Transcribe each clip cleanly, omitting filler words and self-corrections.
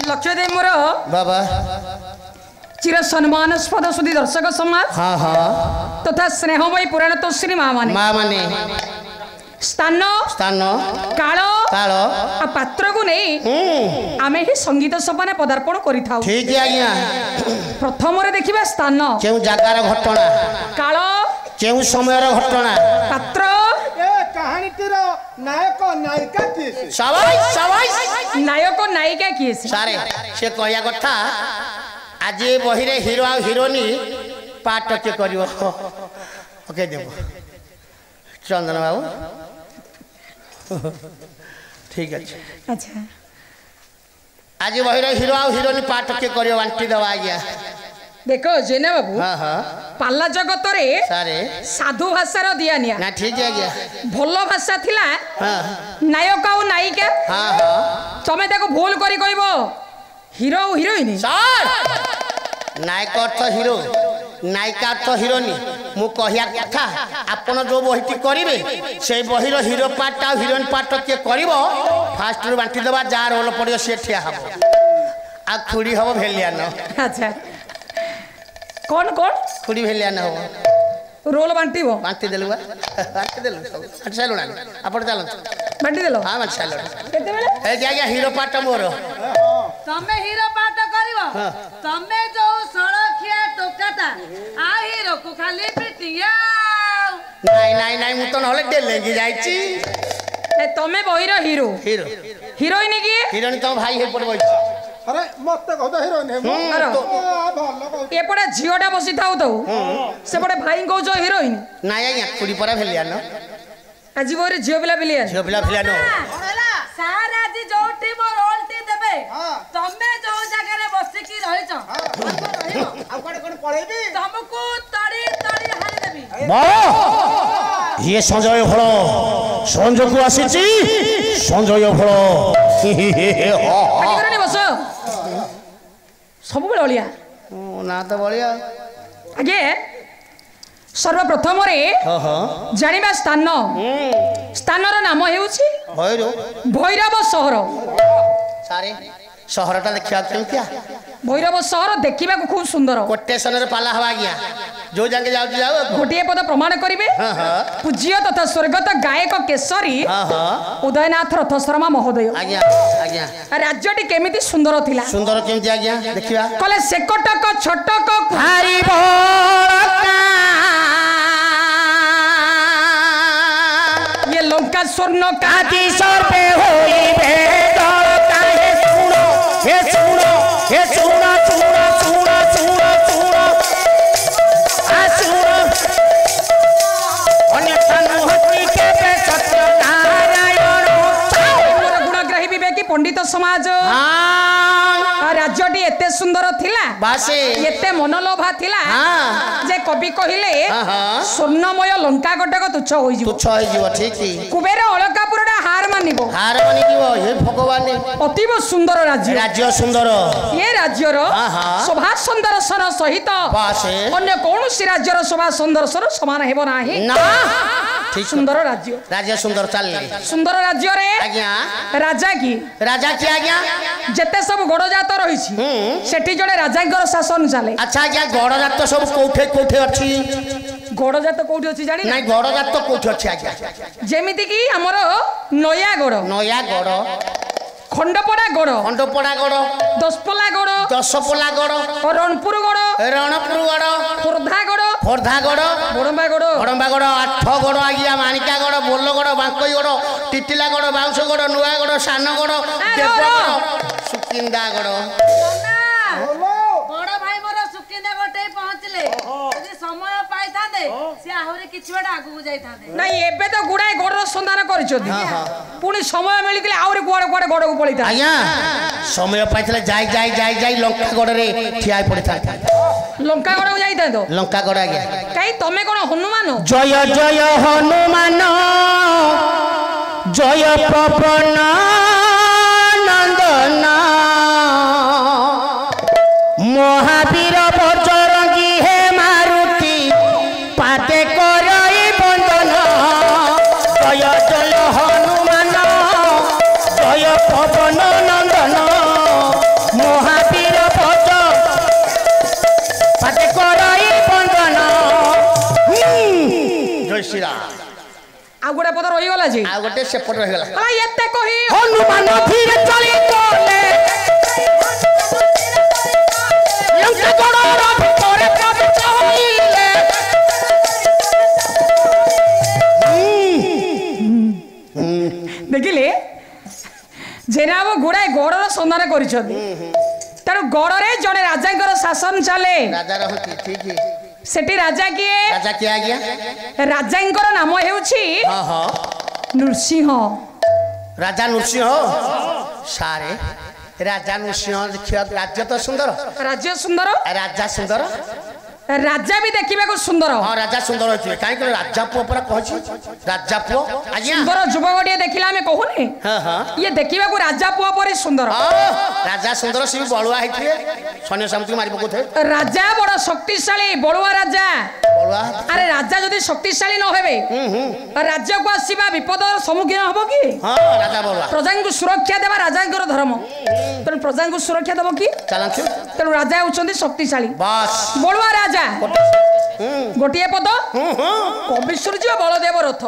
लक्ष्यदेव मोर बाबा चिर सम्मानस्पद सुधी दर्शक समाज हाँ हाँ तथा स्नेहमयी पुराण तो श्री माँ माने स्थान स्थान काल काल आ पात्र को नहीं आमे ही संगीत सभाने पदार्पण करिथाउ। ठीक है आज्ञा प्रथम रे देखिबा स्थान केउ जगार घटना काल केउ समयर घटना पात्र ए कहानी तिर नायक नायिका किए शाबाश शाबाश नायक नायिका किए सारे से कहया कथा आज ये बही रे हीरो आ हीरोनी पाठ के करिवो ओके देबो चंदन बाबू ठीक है अच्छा आज बही रे हीरो आ हीरोनी पाठ के करिवो बांटी दवा गया देखो जेना बाबू हाँ हाँ पाला जगत रे सारे साधु भाषार दिया निया ना ठीक है गया भल भाषा थिला हाँ नायक और नायिका हाँ हाँ तमे ताको भूल करी कहबो हीरो और हीरोइन सर नायक अर्थ हीरो नायिका अर्थ हीरोनी मु कहया कथा आपण जो बहीटी करिवे से बहीर हीरो पार्ट आ हीरोइन पार्ट के करिवो फास्ट रू बांटी दबा जा रोल पड़ियो से ठिया हबो आ खुड़ी हबो भेलियान अच्छा कौन कौन खुड़ी भेलियान हबो रोल बांटीबो बांटी देलु बांटी देलु सब अच्छा चलुना आपण चलन बांटी देलो हां मत चलो केते बेले ए क्या हीरो पार्ट मोर तमे हीरो पाठ करिवो तमे जो सड़खिया टोकाता आ हीरो को खाली पिटिया नहीं नहीं नहीं मु तो नहले डेलेंगी जाईची ए तमे बहिर हीरो हीरो हीरोइन की हीरोइन तो भाई हे पर बइची अरे मत कहता हीरोइन है अरे भल एपटे झियोटा बसी थाउ तो सेपटे भाई कहउछ हीरोइन नाया या कुड़ी परा भेलियान आज बोरे झियो पिला बिलिया झियो पिला भेलियान सारा जी जोटी मो रोलटी देबे तमे जो जगह रे बसी की रहिछ आ कोन पळेबी तुमको तड़ी तड़ी हाली देबी वाह ये संजय फल संजय को आसीची संजय फल पाटी बस सब बेले ओलिया ना तो बढ़िया आगे सर्वप्रथम रे जानिबा स्थान स्थानर नाम हेउछि भैरव सहर सारे सहरटा देखा केमतिया भैरव सहर देखिबा को खूब सुंदर कोटेशन रे पाला हवा गया जो जाके जाऊ जाऊ गोटिए पद प्रमाण करिवे पूज्य तथा स्वर्गत गायक केसरी उदयनाथ रथ शर्मा महोदय आज्ञा आज्ञा राज्यटी केमिति सुंदर थिला सुंदर केमति आज्ञा देखिबा कले सेकटक छटक हारी भोळका ये लंका स्वर्ण काजी सर्वे होइबे दलका हे सुनो हे सुनो सुनो सुनो सुनो सुनो आ सुनो अन्य तनु हति के पे सत्य नारायण गुणग्राही विवेकी पंडित समाज राज्यटी एते सुंदर थिला बासे एते मनलोभा थिला जे कवि कहिले स्वर्णमय लंका गटक तुच्छ होई जिवो तुच्छ होई जिवो ठीक ही कुबेर अलकापुरडा हार मानिबो हे भगवान अतीव सुंदर राज्य राज्य सुंदर ये राज्यर शोभा सुंदरसन सहित अन्य कौनसी राज्यर शोभा सुंदरसन समान हेबो नाही ना ठीक सुंदर राज्य राज्य सुंदर चलले सुंदर राज्य रे आज्ञा राजा की आज्ञा जेते सब गड़जात रहिछि सेठी जने राजांकर शासन चले अच्छा आज्ञा गड़जात सब कोठे कोठे अछि गड़जात कोठी अछि जानि नाही गड़जात तो कोठी अछि आज्ञा जेमिति की हमर नयागड़ खंडपड़ा गड़ दसपला गड़ रणपुर गड़ खोर्धा गड़ बड़म्बा गड़ आठ गड़ आज्ञा माणिका गड़ बोल गड़ बांकई गड़ टिटिला गड़ बाउंस गड़ नुआ गड़ सान गड़ सुकिंदा गड़ बड़ भाई मोर सुकिंदा गटे पहुंचले यदि समय पाई थांदे से आहुरी किछ बड आगु जाई थांदे नहीं एबे तो गुडाय गड़र संधान करिछोदी पुनी समय मिलितले आहुरी कुआडे कुआडे गड़ को पळिता आज्ञा समय पाइतले जाई लंका गड़ रे ठिया पड़ी था लंका गड़ को जाई थांदो लंका गड़ आज्ञा काई तमे कोन हनुमान जय जय हनुमान जय पवन नंदन महावीर बजरंगी हे मारुति पाते करई बंदन जय जय हनुमान जय पवन नंदन ଆଉ ଗୋଟେ ପଦ ରହିଗଲା ଯେ ଆଉ ଗୋଟେ ସେପଟ ରହିଗଲା ହେଲା ଏତେ କହି ହନୁମାନ ଧୀରେ ଚଳି ଗଲେ ଲଙ୍କା ଗଡ଼ର ଭିତରେ ପ୍ରବେଶ ହୋଇଲେ ଦେଖିଲେ ଜେନାବ ଗୁଡ଼ାଏ ଗଡ଼ର ସନ୍ଧାନ କରିଛନ୍ତି ତେଣୁ ଗଡ଼ରେ ଜଣେ ରାଜାଙ୍କର ଶାସନ ଚାଲେ ରାଜା ରହନ୍ତି ଠିକ ସେଠି ରାଜା କିଏ ଆଜ୍ଞା ରାଜାଙ୍କର ନାମ ହେଉଛି ନୃସିଂହ ରାଜା ନୃସିଂହ ସାରେ ରାଜା ନୃସିଂହ ଦେଖିବାକୁ ରାଜ୍ୟ ତ ସୁନ୍ଦର ରାଜ୍ୟ ସୁନ୍ଦର ରାଜା ସୁନ୍ଦର ରାଜା ବି ଦେଖିବାକୁ ସୁନ୍ଦର ହଁ ରାଜା ସୁନ୍ଦର ହେଇଥିବେ କାହିଁକି ରାଜା ପୁଅ ପରା କହିଛି ରାଜା ପୁଅ ଆଜ୍ଞା ସୁନ୍ଦର ଯୁବକଟିଏ ଦେଖିଲା ଆମେ କହୁନି ଇଏ ଦେଖିବାକୁ ରାଜା ପୁଅ ପରି ସୁନ୍ଦର ରାଜା ସୁନ୍ଦର ସେ ବି ବଳୁଆ ହେଇଥିବେ ସୈନ୍ୟ ସାମନ୍ତକୁ ମାରି ପକଉଥିବେ ରାଜା ବଡ ଶକ୍ତିଶାଳୀ ବଳୁଆ ରାଜା ବଳୁଆ ଆରେ ରାଜା ଯଦି ଶକ୍ତିଶାଳୀ ନ ହେବେ ରାଜ୍ୟକୁ ଆସିବା ବିପଦର ସମ୍ମୁଖୀନ ହବ କି ହଁ ରାଜା ବଳୁଆ ପ୍ରଜାଙ୍କୁ ସୁରକ୍ଷା ଦେବା ରାଜାଙ୍କର ଧର୍ମ ତେଣୁ ପ୍ରଜାଙ୍କୁ ସୁରକ୍ଷା ଦେବ କି ଚାଲନ୍ତୁ ତେଣୁ ରାଜା ହେଉଛନ୍ତି ଶକ୍ତିଶାଳୀ ବାସ୍ ବଳୁଆ ରାଜା ଗୋଟିଏ ପଦ କବି ସୂର୍ଯ୍ୟ ବଳଦେବ ରଥ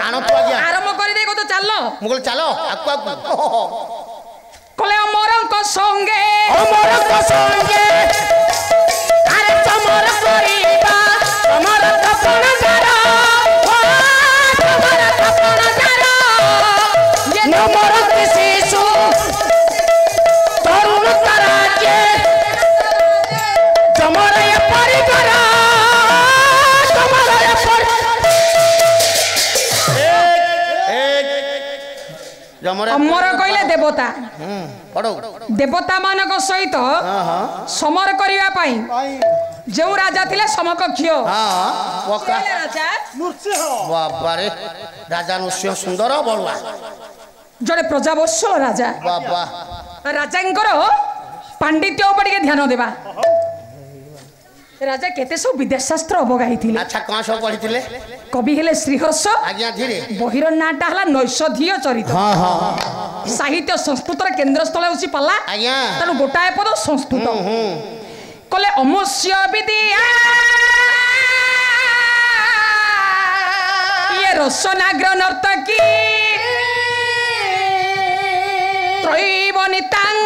ଆରମ୍ଭ କରିଦେ କତ ଚାଲ ମୁଁ କହିଲି ଚାଲ ଆକୁ କଲେ ଅମରଙ୍କ ସଙ୍ଗେ ଆରେ ତମର କରିବା ତମର ତପଣଦାର ନମର ଶିଶୁ ତରୁଣ ତାରାକେ ତମର ଏ ପରିବାର ଅମର କହିଲେ ଦେବତା ଦେବତା ମାନଙ୍କ ସହିତ ସମର କରିବା ପାଇଁ ଯେଉଁ ରାଜା ଥିଲେ ସମକକ୍ଷ ରାଜା ନୃସିଂହ ସୁନ୍ଦର ବଳୁଆ ଜଣେ ପ୍ରଜାବତ୍ସଳ ରାଜା ରାଜାଙ୍କର ପାଣ୍ଡିତ୍ୟ ଉପରେ ଟିକେ ଧ୍ୟାନ ଦେବା ରାଜା କେତେ ସବୁ ବିଦେଶ ଶାସ୍ତ୍ର ଅବଗାହୀ ଥିଲେ ଆଚ୍ଛା କଣ ସବୁ ପଢିଥିଲେ କବି ହେଲେ ଶ୍ରୀହର୍ଷ ଆଜ୍ଞା ଧୀରେ ବହିର ନାଁଟା ହେଲା ନୈଷଧୀୟ ଚରିତ ସାହିତ୍ୟ ସଂସ୍କୃତର କେନ୍ଦ୍ରସ୍ଥଳ ହେଉଛି ପାଲା ଆଜ୍ଞା ତେଣୁ ଗୋଟାଏ ପଦ ସଂସ୍କୃତ କଲେ ଅମୁଷ୍ୟ ବିଦ୍ୟା ଇଏ ରସନାଗ୍ର ନର୍ତ୍ତକୀ ତ୍ରୈବନିତାଙ୍ଗ